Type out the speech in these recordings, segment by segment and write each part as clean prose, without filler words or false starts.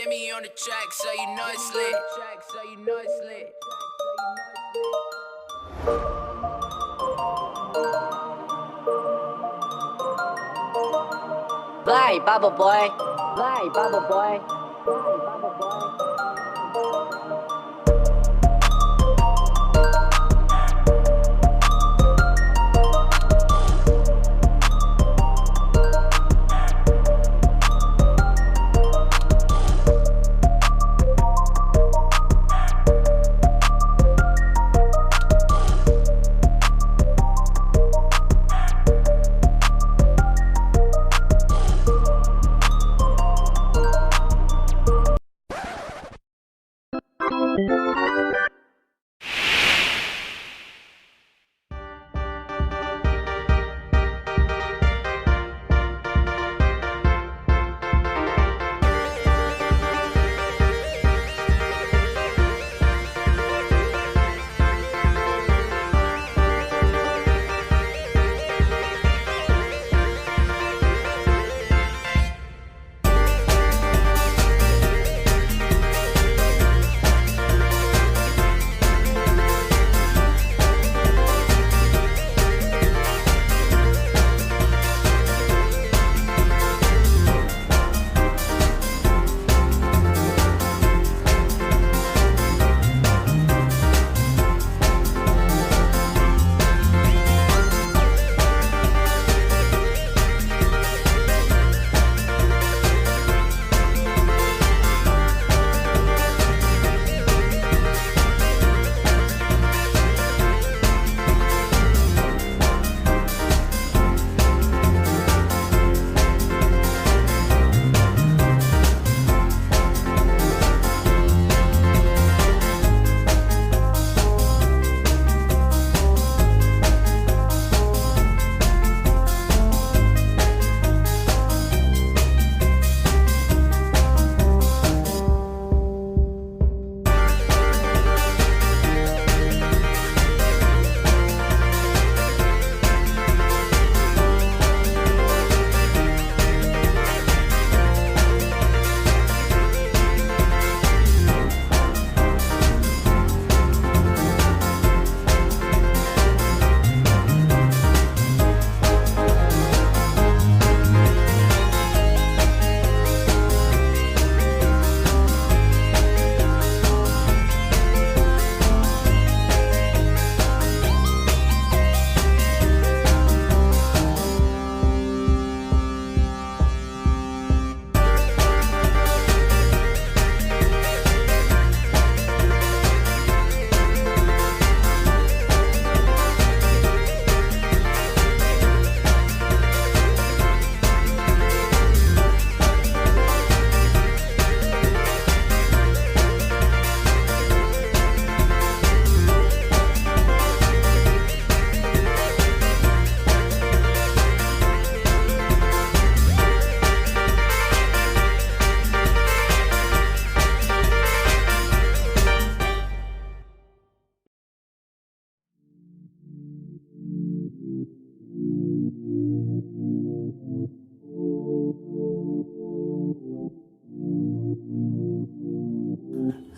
Kimmy on the track, so you know it's lit. Fly, bubble boy. Fly, bubble boy. Fly, bubble boy.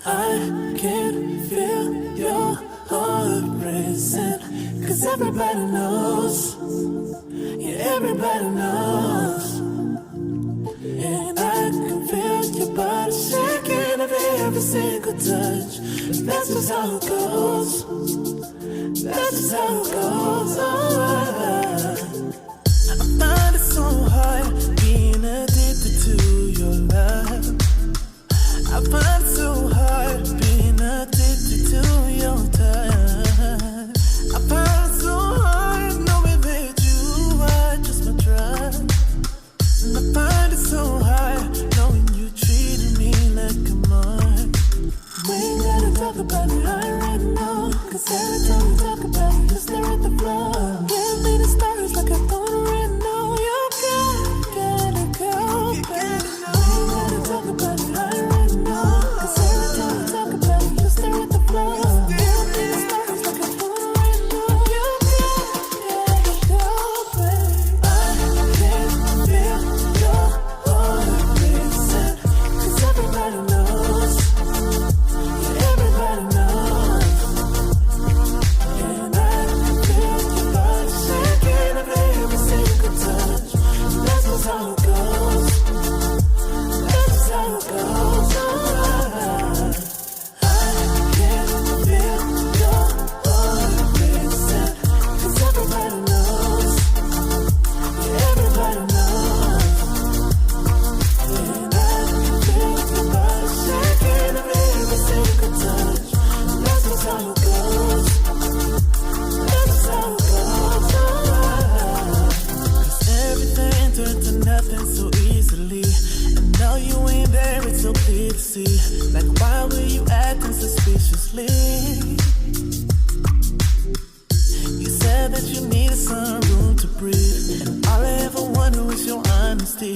I can feel your heart racing, 'cause everybody knows, yeah, everybody knows. And I can feel your body shaking of every single touch. That's just how it goes. That's just how it goes. Oh, I find it so hard being addicted to your love. I find it so hard being addicted to your touch. I find it so hard knowing that you are just my drug. And I find it so hard knowing you treated me like a mark. We ain't gotta talk about it, I already know. 'Cause every time we talk about it, you stare at the floor. Give me the stars like I don't already know. You gotta go, baby. We ain't gotta talk about it, I already know. 'Cause every time we talk about it, you stare at the floor. Give me the stars like I don't already know. You gotta go, baby. I can feel your heart racing, 'cause everybody that you need some room to breathe. And all I ever wonder is your honesty.